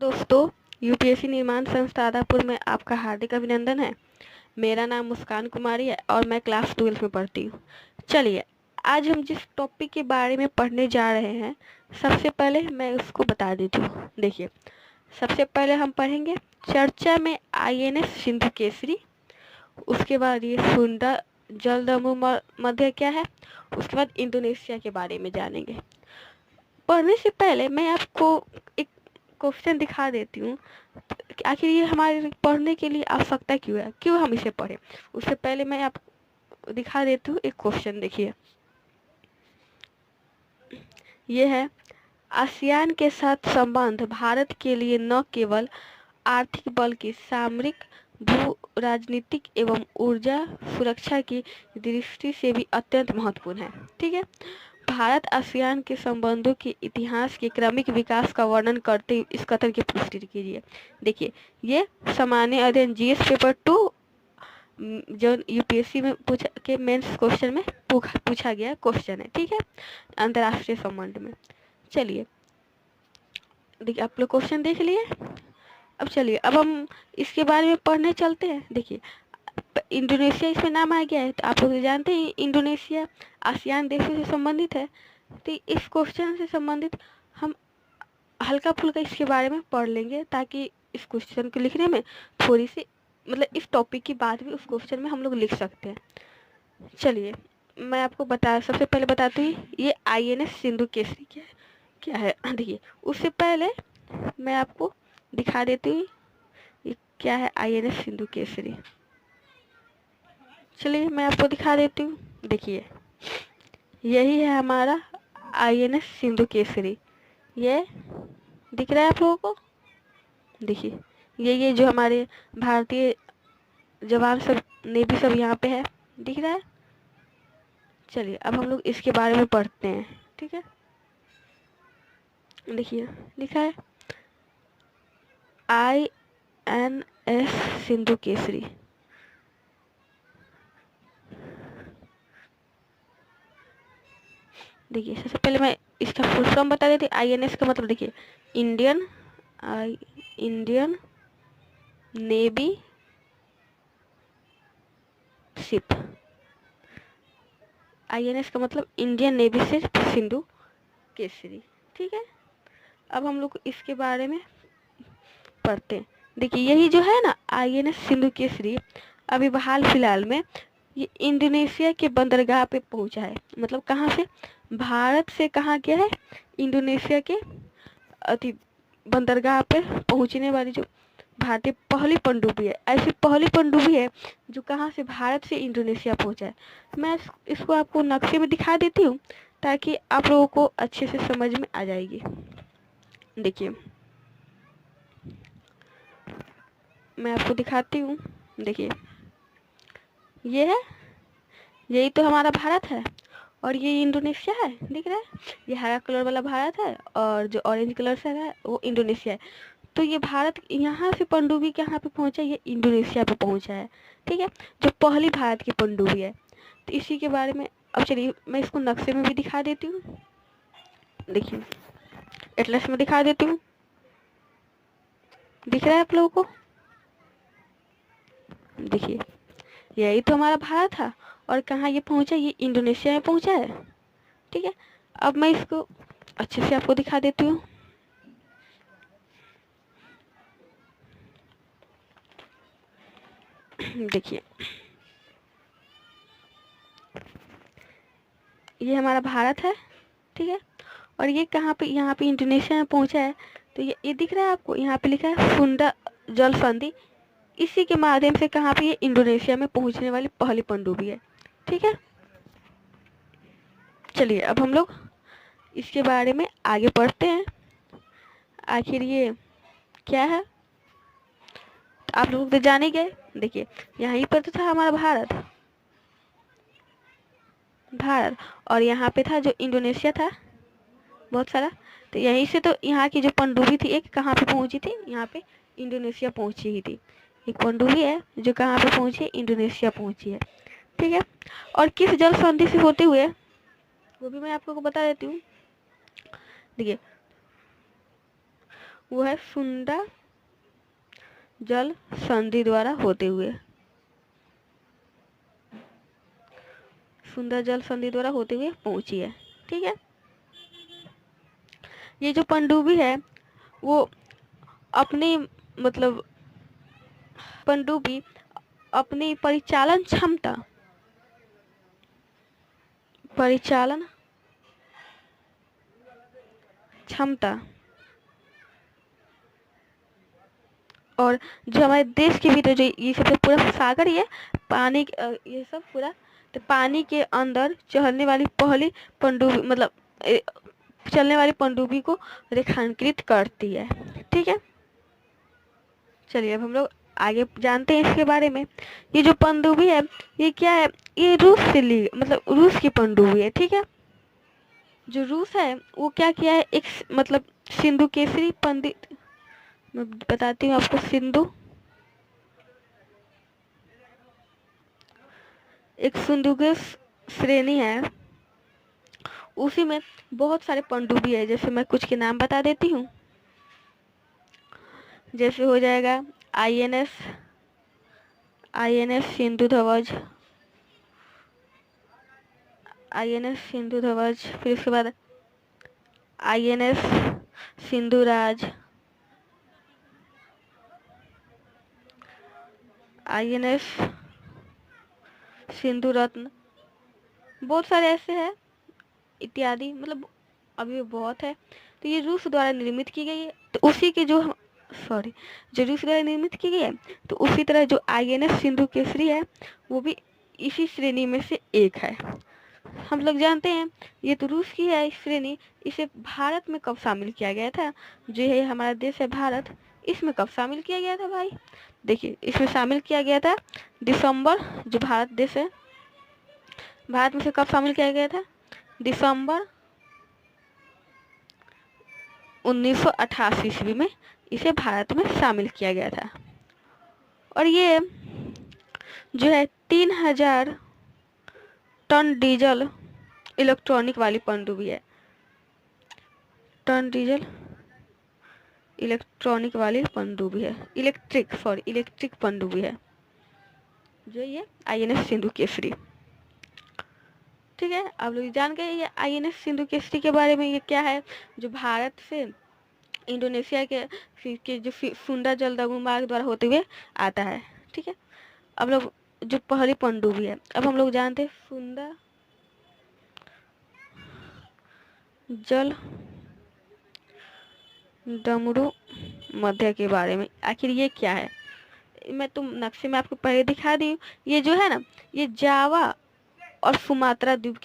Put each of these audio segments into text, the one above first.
दोस्तों, यूपीएससी निर्माण संस्था आदापुर में आपका हार्दिक अभिनंदन है। मेरा नाम मुस्कान कुमारी है और मैं क्लास 12 में पढ़ती हूँ। चलिए, आज हम जिस टॉपिक के बारे में पढ़ने जा रहे हैं, सबसे पहले मैं उसको बता देती हूँ। देखिए, सबसे पहले हम पढ़ेंगे चर्चा में आईएनएस सिंधु केसरी। उसके बाद ये सुंदर जलदमू मध्य क्या है। उसके बाद इंडोनेशिया के बारे में जानेंगे। पढ़ने से पहले मैं आपको एक क्वेश्चन दिखा देती हूँ कि आखिर ये हमारे पढ़ने के लिए आवश्यकता क्यों है, क्यों हम इसे पढ़ें। उससे पहले मैं आपको दिखा देती हूँ एक क्वेश्चन। देखिए, ये है आसियान के साथ संबंध भारत के लिए न केवल आर्थिक बल्कि सामरिक, भू राजनीतिक एवं ऊर्जा सुरक्षा की दृष्टि से भी अत्यंत महत्वपूर्ण है। ठीक है, भारत आसियान के संबंधों के इतिहास के क्रमिक विकास का वर्णन करते हुए इस कथन की पुष्टि कीजिए। देखिए, ये सामान्य अध्ययन जीएस पेपर 2 जो यूपीएससी में पूछा के मेंस क्वेश्चन में पूछा गया क्वेश्चन है। ठीक है, अंतर्राष्ट्रीय संबंध में। चलिए, देखिए आप लोग क्वेश्चन देख लिए। अब चलिए, अब हम इसके बारे में पढ़ने चलते हैं। देखिए, इंडोनेशिया इसमें नाम आ गया है, तो आप लोग जानते हैं इंडोनेशिया आसियान देशों से संबंधित है। तो इस क्वेश्चन से संबंधित हम हल्का फुल्का इसके बारे में पढ़ लेंगे, ताकि इस क्वेश्चन को लिखने में थोड़ी सी मतलब इस टॉपिक की बात भी उस क्वेश्चन में हम लोग लिख सकते हैं। चलिए, मैं आपको सबसे पहले बताती हूँ ये आईएनएस सिंधु केसरी क्या है। देखिए, उससे पहले मैं आपको दिखा देती हूँ ये क्या है आईएनएस सिंधु केसरी। चलिए, मैं आपको दिखा देती हूँ। देखिए, यही है हमारा आईएनएस सिंधु केसरी। ये दिख रहा है आप लोगों को। देखिए, ये जो हमारे भारतीय जवान सब, नेवी सब यहाँ पे है, दिख रहा है। चलिए, अब हम लोग इसके बारे में पढ़ते हैं। ठीक है, देखिए लिखा है आईएनएस सिंधु केसरी। देखिए, सबसे पहले मैं इसका फुल फॉर्म बता देती हूँ। आईएनएस का मतलब देखिए इंडियन नेवी शिप। आईएनएस का मतलब Indian navy ship Sindhu Kesari. ठीक है, अब हम लोग इसके बारे में पढ़ते हैं। देखिए, यही जो है ना आईएनएस सिंधु केसरी, अभी हाल फिलहाल में ये इंडोनेशिया के बंदरगाह पे पहुंचा है। मतलब कहाँ से, भारत से कहाँ गया है, इंडोनेशिया के अति बंदरगाह पे पहुंचने वाली जो भारतीय पहली पनडुब्बी है। ऐसी पहली पनडुब्बी है जो कहाँ से, भारत से इंडोनेशिया पहुंचा है। मैं इसको आपको नक्शे में दिखा देती हूँ, ताकि आप लोगों को अच्छे से समझ में आ जाएगी। देखिए, मैं आपको दिखाती हूँ। देखिए, ये है, यही तो हमारा भारत है और ये इंडोनेशिया है। दिख रहा है, ये हरा कलर वाला भारत है और जो ऑरेंज कलर से है वो इंडोनेशिया है। तो ये भारत यहाँ से पनडुब्बी कहाँ पे पहुंचा, ये इंडोनेशिया पे पहुंचा है। ठीक है, जो पहली भारत की पनडुब्बी है। तो इसी के बारे में अब चलिए मैं इसको नक्शे में भी दिखा देती हूँ। देखिए, एटलस में दिखा देती हूँ। दिख रहा है आप लोगों को। देखिए, यही तो हमारा भारत था और कहाँ ये पहुंचा, ये इंडोनेशिया में पहुंचा है। ठीक है, अब मैं इसको अच्छे से आपको दिखा देती हूँ। देखिए, ये हमारा भारत है। ठीक है, और ये कहाँ पे, यहाँ पे इंडोनेशिया में पहुंचा है। तो ये दिख रहा है आपको, यहाँ पे लिखा है सुंदर जल संधि। इसी के माध्यम से कहाँ पे, ये इंडोनेशिया में पहुंचने वाली पहली पनडुब्बी है। ठीक है, चलिए अब हम लोग इसके बारे में आगे पढ़ते हैं। आखिर ये क्या है, तो आप लोग तो जान ही गए। देखिए, यहीं पर तो था हमारा भारत और यहाँ पे था जो इंडोनेशिया था बहुत सारा। तो यहीं से तो यहाँ की जो पनडुब्बी थी एक कहाँ पे पहुंची थी, यहाँ पे इंडोनेशिया पहुंची ही थी। एक पनडुब्बी है जो कहाँ पे पहुंची है, इंडोनेशिया पहुंची है। ठीक है, और किस जल संधि से होते हुए वो भी मैं आपको बता देती हूँ। देखिए, वो है सुंदा जल संधि द्वारा होते हुए, सुंदा जल संधि द्वारा होते हुए पहुंची है। ठीक है, ये जो पनडुब्बी है वो अपनी मतलब पनडुब्बी अपनी परिचालन क्षमता और जो हमारे देश के भीतर जो ये सब पूरा सागर ही है, पानी ये सब पूरा, तो पानी के अंदर चलने वाली पहली पनडुब्बी मतलब चलने वाली पनडुब्बी को रेखांकित करती है। ठीक है, चलिए अब हम लोग आगे जानते हैं इसके बारे में। ये जो पनडुब्बी है ये क्या है, ये रूस से ली मतलब रूस की पनडुब्बी है। ठीक है, जो रूस है वो क्या किया है, एक मतलब सिंधु केसरी पंडित, मैं बताती हूँ आपको, एक सिंधु के श्रेणी है, उसी में बहुत सारे पनडुब्बी है। जैसे मैं कुछ के नाम बता देती हूँ, जैसे हो जाएगा आईएनएस सिंधु ध्वज, फिर उसके बाद आईएनएस सिंधुराज, आईएनएस सिंधु रत्न, बहुत सारे ऐसे हैं इत्यादि, मतलब अभी बहुत है। तो ये रूस द्वारा निर्मित की गई है, तो उसी के जो रूस द्वारा निर्मित की गई है, तो उसी तरह जो आईएनएस सिंधु केसरी है वो भी इसी श्रेणी में से एक है। हम लोग जानते हैं ये तो रूस की है श्रेणी, इसे भारत में कब शामिल किया गया था, जो है हमारा देश है भारत, इसमें कब शामिल किया गया था भाई, देखिए इसमें शामिल किया गया था दिसंबर, जो भारत देश है भारत में से कब शामिल किया गया था, दिसंबर 1988 ईस्वी में इसे भारत में शामिल किया गया था। और ये जो है 3000 टन डीजल इलेक्ट्रॉनिक वाली पनडुब्बी है, टन डीजल इलेक्ट्रॉनिक वाली पनडुब्बी है, इलेक्ट्रिक पनडुब्बी है जो ये आईएनएस सिंधु केसरी। ठीक है, आप लोग जान गए ये आईएनएस सिंधु केसरी के बारे में। ये क्या है, जो भारत से इंडोनेशिया के जो सुंदा जलदगु मार्ग द्वारा होते हुए आता है। ठीक है, अब लोग जो पहली पनडुब्बी है, अब हम लोग जानते हैं सुंदा जल डमरू मध्य के बारे में। आखिर ये क्या है, मैं तुम नक्शे में आपको पहले दिखा दी। ये जो है ना, ये जावा और सुमात्रा द्वीप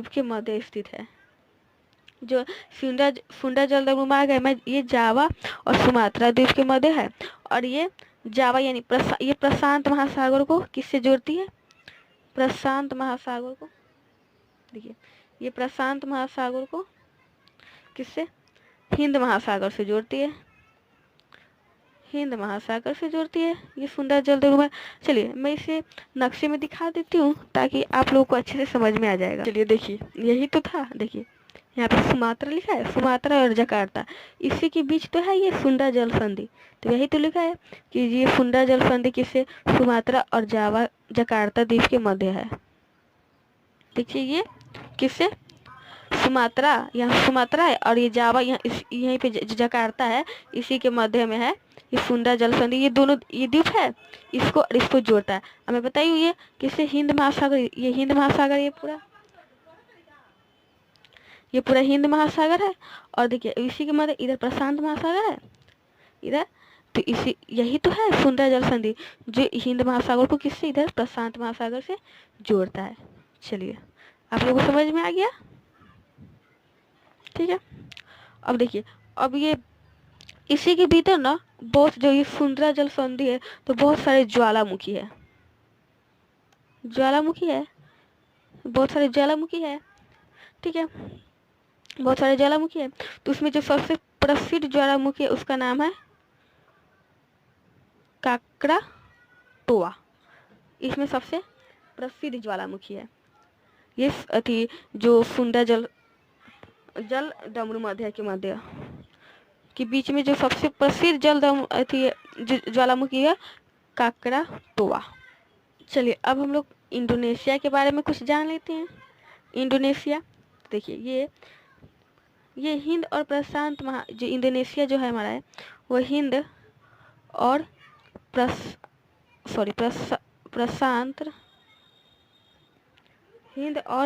के मध्य स्थित है। जो सुंदा जलदगु मार्ग है मैं, ये जावा और सुमात्रा द्वीप के मध्य है। और ये जावा यानी ये प्रशांत महासागर को किससे जोड़ती है, प्रशांत महासागर को, देखिए ये प्रशांत महासागर को किससे, हिंद महासागर से जोड़ती है, हिंद महासागर से जोड़ती है ये सुंदा जलदगु मार्ग। चलिए मैं इसे नक्शे में दिखा देती हूँ ताकि आप लोगों को अच्छे से समझ में आ जाएगा। चलिए देखिए यही तो था, देखिए यहाँ पे सुमात्रा लिखा है, सुमात्रा और जकार्ता, इसी के बीच तो है ये सुंदा जल संधि। तो यही तो लिखा है कि ये सुंदा जल संधि किससे, सुमात्रा और जावा जकार्ता द्वीप के मध्य है। देखिए ये किससे, सुमात्रा, यहाँ सुमात्रा है और ये जावा यहीं पे जकार्ता है, इसी के मध्य में है ये सुंदा जल संधि। ये दोनों ये द्वीप है, इसको जोड़ता है। अब मैं बताइए ये किससे, हिंद महासागर, ये हिंद महासागर, ये पूरा हिंद महासागर है। और देखिए इसी के मध्य इधर प्रशांत महासागर है इधर, तो इसी यही तो है सुंदा जल संधि जो हिंद महासागर को किससे, इधर प्रशांत महासागर से जोड़ता है। चलिए आप लोगों को समझ में आ गया। ठीक है, अब देखिए, अब ये इसी के भीतर ना बहुत, जो ये सुंदरा जल संधि है तो बहुत सारे ज्वालामुखी है, बहुत सारे ज्वालामुखी है। ठीक है, बहुत सारे ज्वालामुखी है, तो उसमें जो सबसे प्रसिद्ध ज्वालामुखी है उसका नाम है काकराटोआ, इसमें सबसे प्रसिद्ध ज्वालामुखी है ये जो सुंदा जल जल डमरू मध्य के मध्य के बीच में जो सबसे प्रसिद्ध जल ज्वालामुखी है काकराटोआ। चलिए अब हम लोग इंडोनेशिया के बारे में कुछ जान लेते हैं। इंडोनेशिया देखिए ये हिंद और प्रशांत जो इंडोनेशिया जो है हमारा है वो हिंद और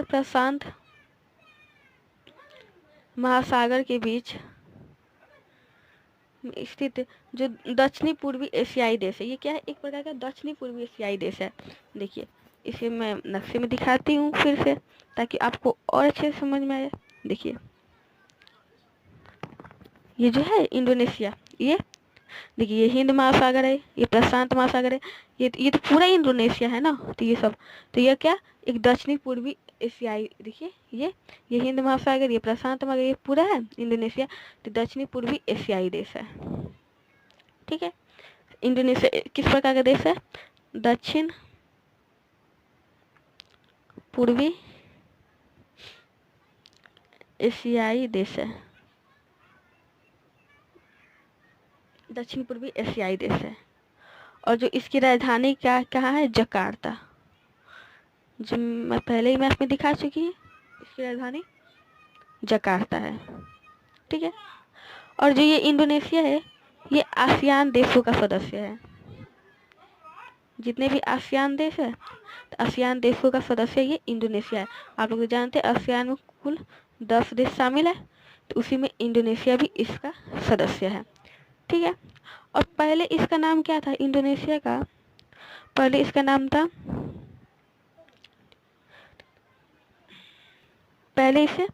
प्रशांत महासागर के बीच स्थित जो दक्षिणी पूर्वी एशियाई देश है। ये क्या है? एक प्रकार का दक्षिणी पूर्वी एशियाई देश है। देखिए इसे मैं नक्शे में दिखाती हूँ फिर से ताकि आपको और अच्छे से समझ में आए। देखिए ये जो है इंडोनेशिया, ये देखिए ये हिंद महासागर है, ये प्रशांत महासागर है, ये तो पूरा इंडोनेशिया है ना। तो ये सब तो ये क्या एक दक्षिणी पूर्वी एशियाई, देखिए ये हिंद महासागर, ये प्रशांत महासागर, ये पूरा है इंडोनेशिया। तो दक्षिणी पूर्वी एशियाई देश है। ठीक है, इंडोनेशिया किस प्रकार का देश है? दक्षिण पूर्वी एशियाई देश है। दक्षिण पूर्वी एशियाई देश है। और जो इसकी राजधानी क्या कहाँ है? जकार्ता। जो मैं पहले ही मैप में दिखा चुकी है, इसकी राजधानी जकार्ता है। ठीक है, और जो ये इंडोनेशिया है ये आसियान देशों का सदस्य है। जितने भी आसियान देश है तो आसियान देशों का सदस्य ये इंडोनेशिया है। आप लोग जानते हैं आसियान में कुल 10 देश शामिल है, तो उसी में इंडोनेशिया भी इसका सदस्य है। ठीक है, और पहले इसका नाम क्या था? इंडोनेशिया का पहले इसका नाम था, पहले इसे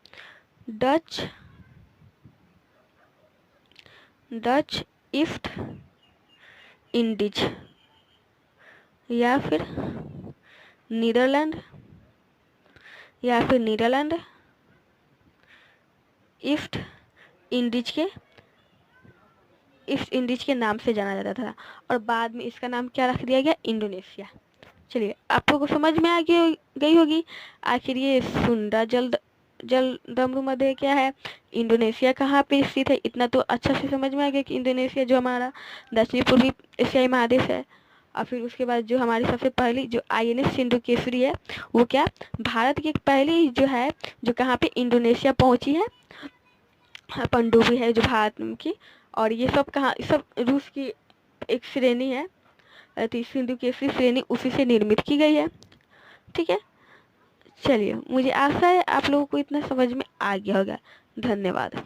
डच ईस्ट इंडीज या फिर नीदरलैंड ईस्ट इंडीज के नाम से जाना जाता था, और बाद में इसका नाम क्या रख दिया गया? इंडोनेशिया। चलिए आप लोगों को समझ में आ गई होगी आखिर ये सुंडा जल डमरू मध्य क्या है, इंडोनेशिया कहाँ पे स्थित है। इतना तो अच्छा से समझ में आ गया कि इंडोनेशिया जो हमारा दक्षिणी पूर्वी एशियाई महादेश है। और फिर उसके बाद जो हमारी सबसे पहली जो INS सिंधु केसरी है वो क्या भारत की पहली जो है जो कहाँ पे इंडोनेशिया पहुंची है, पनडुब्बी है जो भारत की। और ये सब कहाँ, सब रूस की एक श्रेणी है, सिंधु केसरी श्रेणी उसी से निर्मित की गई है। ठीक है, चलिए मुझे आशा है आप लोगों को इतना समझ में आ गया होगा। धन्यवाद।